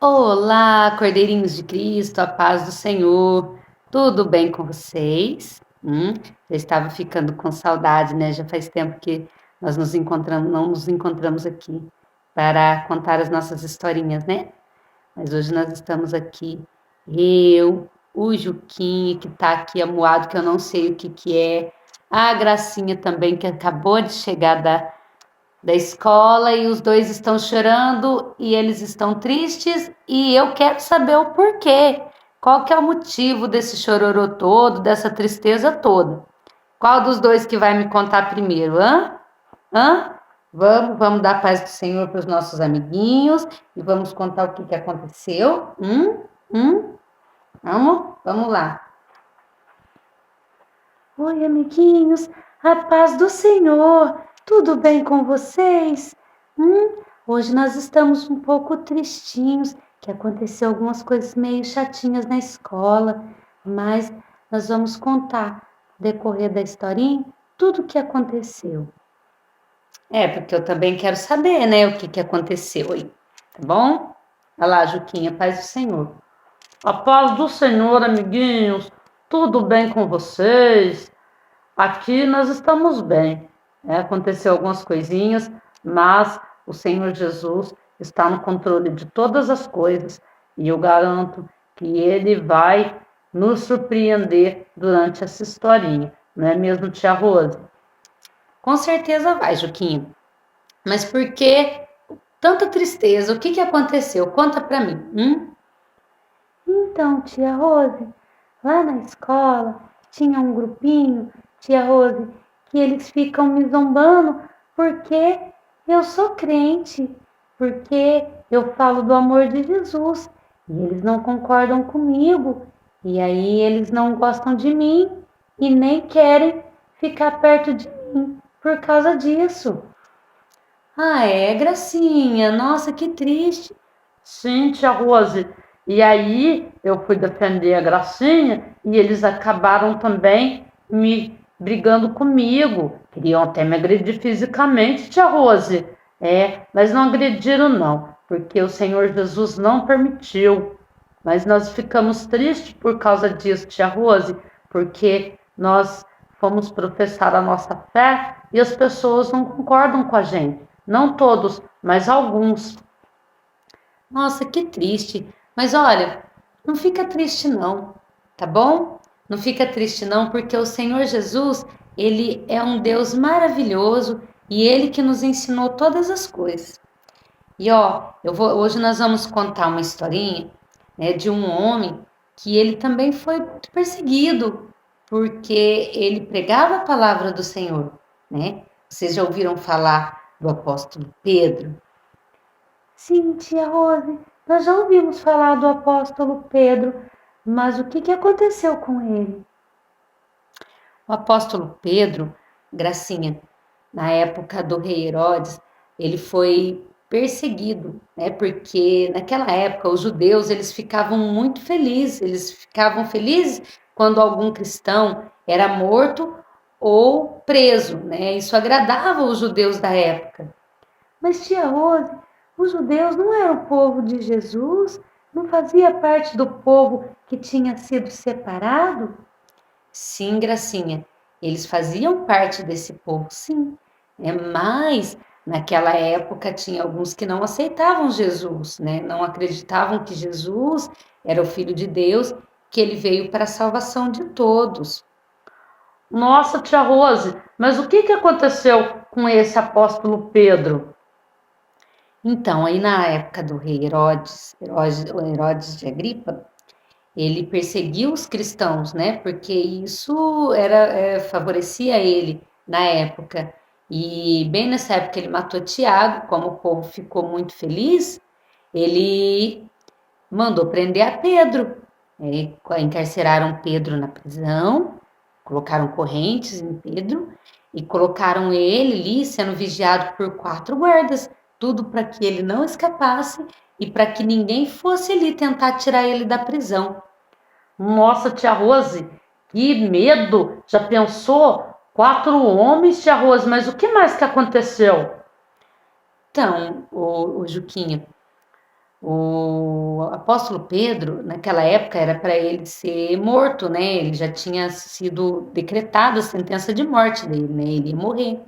Olá, Cordeirinhos de Cristo, a paz do Senhor. Tudo bem com vocês? Já estava ficando com saudade, né? Já faz tempo que nós nos encontramos, não nos encontramos aqui para contar as nossas historinhas, né? Mas hoje nós estamos aqui, eu, o Juquinha, que está aqui amuado, que eu não sei o que que é, a Gracinha também, que acabou de chegar da escola e os dois estão chorando e eles estão tristes e eu quero saber o porquê. Qual que é o motivo desse chororô todo, dessa tristeza toda? Qual dos dois que vai me contar primeiro, hã? Hã? Vamos dar a paz do Senhor para os nossos amiguinhos e vamos contar o que que aconteceu. Vamos lá. Oi, amiguinhos, a paz do Senhor. Tudo bem com vocês? Hoje nós estamos um pouco tristinhos, que aconteceu algumas coisas meio chatinhas na escola, mas nós vamos contar, no decorrer da historinha, tudo o que aconteceu. É, porque eu também quero saber, né, o que que aconteceu aí, tá bom? Olha lá, Juquinha, paz do Senhor. A paz do Senhor, amiguinhos. Tudo bem com vocês? Aqui nós estamos bem. Aconteceu algumas coisinhas, mas o Senhor Jesus está no controle de todas as coisas e eu garanto que Ele vai nos surpreender durante essa historinha, não é mesmo, tia Rose? Com certeza vai, Juquinha. Mas por que tanta tristeza? O que que aconteceu? Conta pra mim. Então, tia Rose, lá na escola tinha um grupinho, tia Rose, que eles ficam me zombando porque eu sou crente, porque eu falo do amor de Jesus e eles não concordam comigo e aí eles não gostam de mim e nem querem ficar perto de mim por causa disso. Ah, é, Gracinha, nossa, que triste. Sim, tia Rose. E aí eu fui defender a Gracinha e eles acabaram também me brigando comigo. Queriam até me agredir fisicamente, tia Rose. Mas não agrediram não, porque o Senhor Jesus não permitiu. Mas nós ficamos tristes por causa disso, tia Rose, porque nós fomos professar a nossa fé e as pessoas não concordam com a gente. Não todos, mas alguns. Nossa, que triste. Mas olha, não fica triste não, tá bom? Não fica triste não, porque o Senhor Jesus, ele é um Deus maravilhoso e ele que nos ensinou todas as coisas. E ó, hoje nós vamos contar uma historinha, né, de um homem que ele também foi muito perseguido porque ele pregava a palavra do Senhor, né? Vocês já ouviram falar do apóstolo Pedro? Sim, tia Rose, nós já ouvimos falar do apóstolo Pedro, mas o que que aconteceu com ele? O apóstolo Pedro, Gracinha, na época do rei Herodes, ele foi perseguido, né? Porque naquela época os judeus eles ficavam muito felizes, eles ficavam felizes quando algum cristão era morto ou preso, né? Isso agradava os judeus da época. Mas tia Rose, os judeus não eram o povo de Jesus? Não fazia parte do povo que tinha sido separado? Sim, Gracinha, eles faziam parte desse povo, sim. Mas naquela época tinha alguns que não aceitavam Jesus, né? Não acreditavam que Jesus era o Filho de Deus, que ele veio para a salvação de todos. Nossa, tia Rose, mas o que que aconteceu com esse apóstolo Pedro? Então, aí na época do rei Herodes de Agripa, ele perseguiu os cristãos, né? Porque isso favorecia ele na época. E bem nessa época ele matou Tiago, como o povo ficou muito feliz, ele mandou prender a Pedro. Encarceraram Pedro na prisão, colocaram correntes em Pedro e colocaram ele ali sendo vigiado por 4 guardas, tudo para que ele não escapasse e para que ninguém fosse ali tentar tirar ele da prisão. Nossa, tia Rose, que medo! Já pensou? 4 homens, tia Rose, mas o que mais que aconteceu? Então, o Juquinha, O apóstolo Pedro, naquela época, era para ele ser morto, né? Ele já tinha sido decretada a sentença de morte dele, né? Ele ia morrer.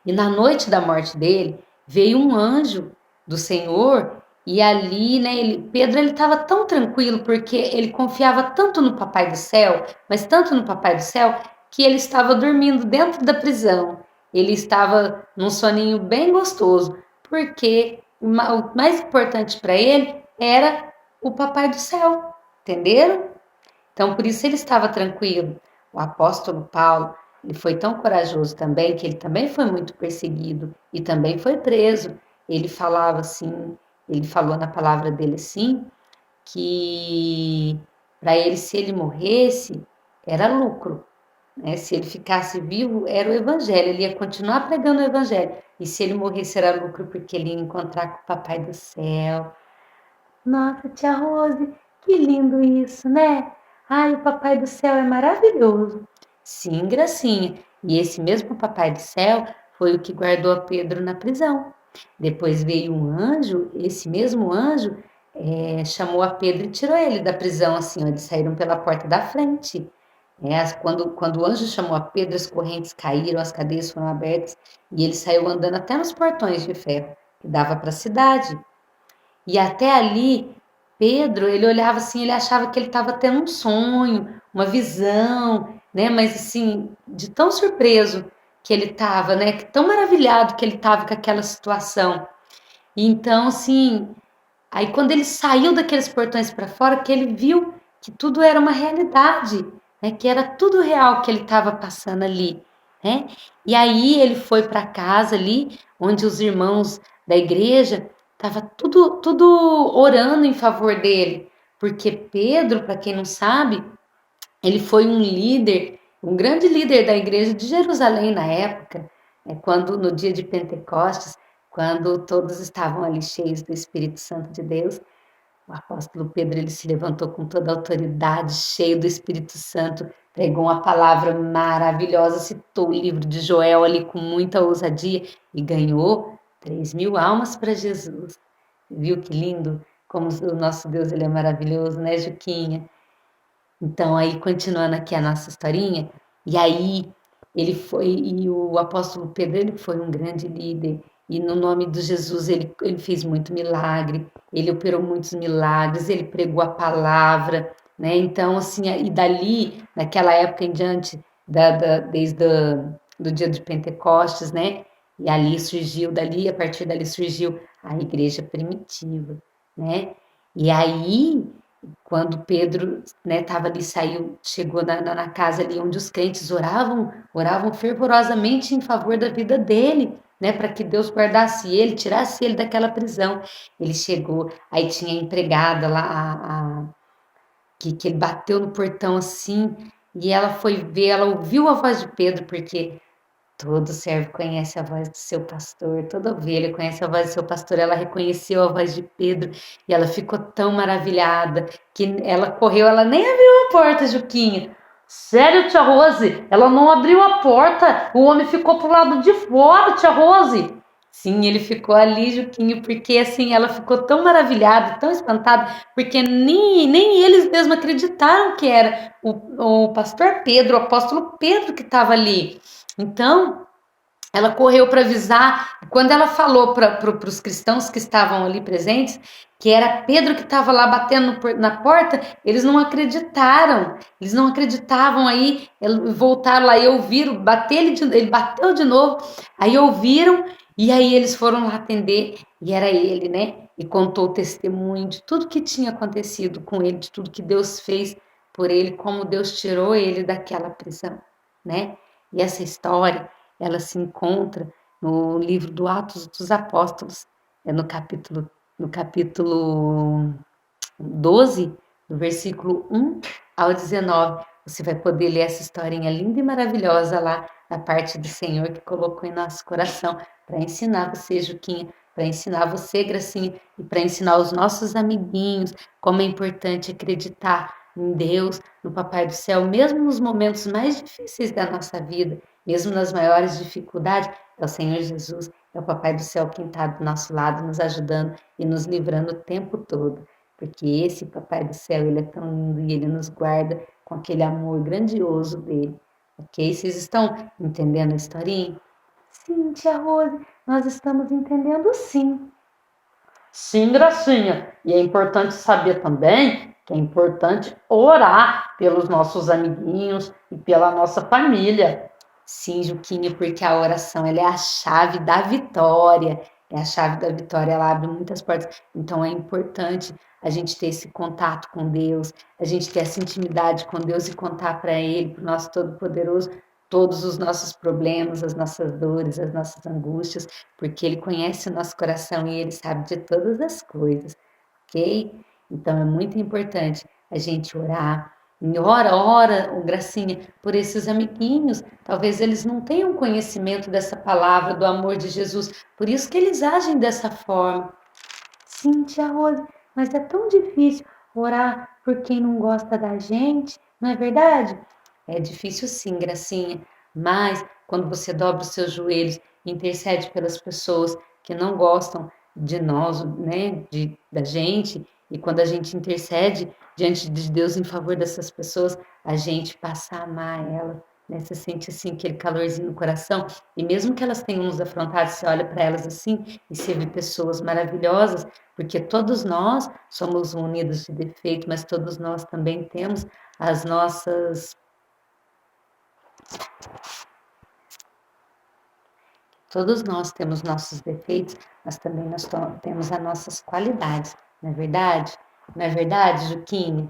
E na noite da morte dele, veio um anjo do Senhor e ali, né, Pedro ele estava tão tranquilo porque ele confiava tanto no Papai do Céu, mas tanto no Papai do Céu, que ele estava dormindo dentro da prisão. Ele estava num soninho bem gostoso, porque o mais importante para ele era o Papai do Céu, entenderam? Então, por isso ele estava tranquilo. O apóstolo Paulo, ele foi tão corajoso também, que ele também foi muito perseguido e também foi preso. Ele falava assim, ele falou na palavra dele assim, que para ele, se ele morresse, era lucro. Né? Se ele ficasse vivo, era o evangelho, ele ia continuar pregando o evangelho. E se ele morresse, era lucro, porque ele ia encontrar com o Papai do Céu. Nossa, tia Rose, que lindo isso, né? Ai, o Papai do Céu é maravilhoso. Sim, gracinha. E esse mesmo Papai do Céu foi o que guardou a Pedro na prisão. Depois veio um anjo, esse mesmo anjo chamou a Pedro e tirou ele da prisão, assim, ó, eles saíram pela porta da frente. Quando o anjo chamou a Pedro, as correntes caíram, as cadeias foram abertas e ele saiu andando até nos portões de ferro que dava para a cidade. E até ali, Pedro, ele olhava assim, ele achava que ele estava tendo um sonho, uma visão, né? Mas assim, de tão surpreso que ele estava, né? Tão maravilhado que ele estava com aquela situação. E então, assim, aí quando ele saiu daqueles portões para fora, que ele viu que tudo era uma realidade, né? Que era tudo real que ele estava passando ali, né? E aí ele foi para casa ali, onde os irmãos da igreja tava tudo orando em favor dele, porque Pedro, para quem não sabe, ele foi um líder, um grande líder da igreja de Jerusalém na época, quando no dia de Pentecostes, quando todos estavam ali cheios do Espírito Santo de Deus, o apóstolo Pedro ele se levantou com toda a autoridade, cheio do Espírito Santo, pregou uma palavra maravilhosa, citou o livro de Joel ali com muita ousadia e ganhou 3.000 almas para Jesus. Viu que lindo? Como o nosso Deus ele é maravilhoso, né, Juquinha? Então, aí, continuando aqui a nossa historinha, e aí e o apóstolo Pedro, ele foi um grande líder, e no nome de Jesus ele fez muito milagre, ele operou muitos milagres, ele pregou a palavra, né? Então, assim, e dali, naquela época em diante, desde do dia de Pentecostes, né? E ali surgiu, a partir dali surgiu a igreja primitiva, né? E aí quando Pedro, né, estava ali, saiu, chegou na casa ali onde os crentes oravam fervorosamente em favor da vida dele, né, para que Deus guardasse ele, tirasse ele daquela prisão. Ele chegou, aí tinha a empregada lá, que ele bateu no portão assim, e ela foi ver, ela ouviu a voz de Pedro, porque todo servo conhece a voz do seu pastor, toda ovelha conhece a voz do seu pastor. Ela reconheceu a voz de Pedro e ela ficou tão maravilhada que ela correu, ela nem abriu a porta, Juquinha. Sério, tia Rose? Ela não abriu a porta, o homem ficou pro lado de fora, tia Rose. Sim, ele ficou ali, Juquinho, porque assim, ela ficou tão maravilhada, tão espantada, porque nem eles mesmos acreditaram que era o pastor Pedro, o apóstolo Pedro que estava ali. Então, ela correu para avisar, quando ela falou para os cristãos que estavam ali presentes, que era Pedro que estava lá batendo na porta, eles não acreditaram, eles não acreditavam, aí voltaram lá e ouviram, ele bateu de novo, aí ouviram, e aí eles foram lá atender, e era ele, né? E contou o testemunho de tudo que tinha acontecido com ele, de tudo que Deus fez por ele, como Deus tirou ele daquela prisão, né? E essa história, ela se encontra no livro do Atos dos Apóstolos, no capítulo 12, do versículo 1 ao 19. Você vai poder ler essa historinha linda e maravilhosa lá da parte do Senhor que colocou em nosso coração para ensinar você, Juquinha, para ensinar você, Gracinha, e para ensinar os nossos amiguinhos como é importante acreditar em Deus, no Papai do Céu, mesmo nos momentos mais difíceis da nossa vida, mesmo nas maiores dificuldades, é o Senhor Jesus, É o Papai do Céu quem está do nosso lado, nos ajudando e nos livrando o tempo todo. Porque esse Papai do Céu, ele é tão lindo e ele nos guarda com aquele amor grandioso dele. Ok? Vocês estão entendendo a historinha? Sim, tia Rose, nós estamos entendendo sim. Sim, Gracinha. E é importante saber também que é importante orar pelos nossos amiguinhos e pela nossa família. Sim, Juquinha, porque a oração ela é a chave da vitória. É a chave da vitória, ela abre muitas portas. Então é importante a gente ter esse contato com Deus, a gente ter essa intimidade com Deus e contar para Ele, para o nosso Todo-Poderoso, todos os nossos problemas, as nossas dores, as nossas angústias, porque Ele conhece o nosso coração e Ele sabe de todas as coisas, ok? Então é muito importante a gente orar. E ora, Gracinha, por esses amiguinhos. Talvez eles não tenham conhecimento dessa palavra, do amor de Jesus. Por isso que eles agem dessa forma. Sim, tia Rose, mas é tão difícil orar por quem não gosta da gente, não é verdade? É difícil sim, Gracinha. Mas quando você dobra os seus joelhos e intercede pelas pessoas que não gostam de nós, né, da gente, e quando a gente intercede diante de Deus em favor dessas pessoas, a gente passa a amar elas, né? Você sente assim aquele calorzinho no coração, e mesmo que elas tenham nos afrontado, você olha para elas assim e você vê pessoas maravilhosas, porque todos nós somos unidos de defeito, mas todos nós também temos as nossas. Todos nós temos nossos defeitos, mas também nós temos as nossas qualidades, não é verdade? Não é verdade, Juquinha?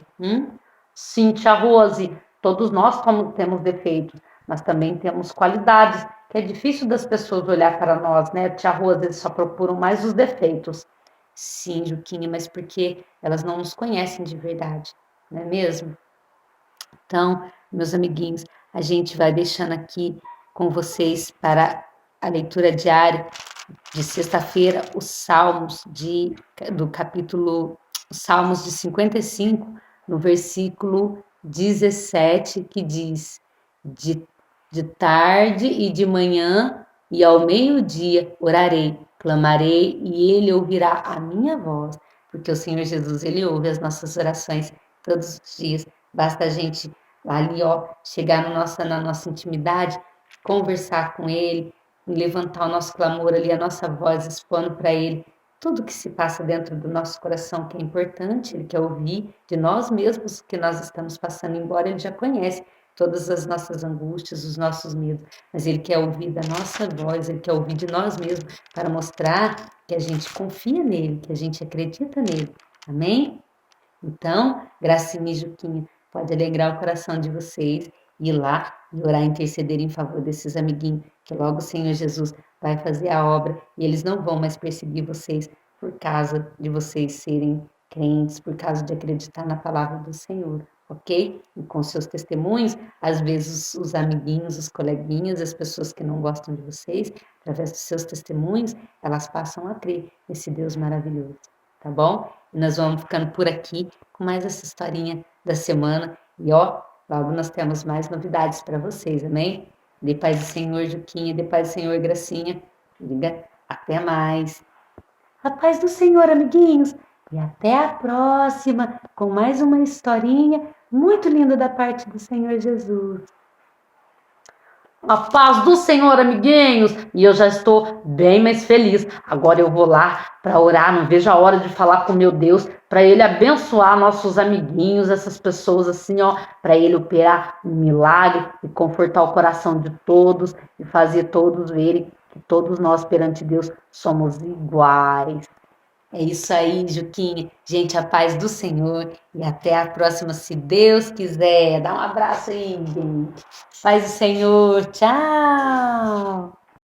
Sim, tia Rose, todos nós temos defeitos, mas também temos qualidades, que é difícil das pessoas olhar para nós, né? Tia Rose, eles só procuram mais os defeitos. Sim, Juquinha, mas porque elas não nos conhecem de verdade, não é mesmo? Então, meus amiguinhos, a gente vai deixando aqui com vocês para a leitura diária de sexta-feira os Salmos do capítulo, os Salmos de 55, no versículo 17, que diz: de, de tarde e de manhã e ao meio-dia orarei, clamarei e ele ouvirá a minha voz, porque o Senhor Jesus, ele ouve as nossas orações todos os dias. Basta a gente ali, ó, chegar na nossa intimidade, conversar com ele, levantar o nosso clamor ali, a nossa voz, expondo para ele tudo que se passa dentro do nosso coração, que é importante, ele quer ouvir de nós mesmos que nós estamos passando, embora ele já conhece todas as nossas angústias, os nossos medos, mas ele quer ouvir da nossa voz, ele quer ouvir de nós mesmos, para mostrar que a gente confia nele, que a gente acredita nele. Amém? Então, Gracinha e Juquinha, pode alegrar o coração de vocês, ir lá e orar, interceder em favor desses amiguinhos, que logo o Senhor Jesus vai fazer a obra e eles não vão mais perseguir vocês por causa de vocês serem crentes, por causa de acreditar na palavra do Senhor, ok? E com seus testemunhos, às vezes os amiguinhos, os coleguinhas, as pessoas que não gostam de vocês, através dos seus testemunhos, elas passam a crer nesse Deus maravilhoso, tá bom? E nós vamos ficando por aqui com mais essa historinha da semana. E ó, logo nós temos mais novidades para vocês, amém? Dê paz do Senhor, Juquinha, dê paz do Senhor, Gracinha. Diga até mais. A paz do Senhor, amiguinhos. E até a próxima com mais uma historinha muito linda da parte do Senhor Jesus. A paz do Senhor, amiguinhos! E eu já estou bem mais feliz. Agora eu vou lá para orar, não vejo a hora de falar com meu Deus, para Ele abençoar nossos amiguinhos, essas pessoas assim, ó, para Ele operar um milagre e confortar o coração de todos e fazer todos verem que todos nós perante Deus somos iguais. É isso aí, Juquinha. Gente, a paz do Senhor. E até a próxima, se Deus quiser. Dá um abraço aí, gente. Paz do Senhor. Tchau.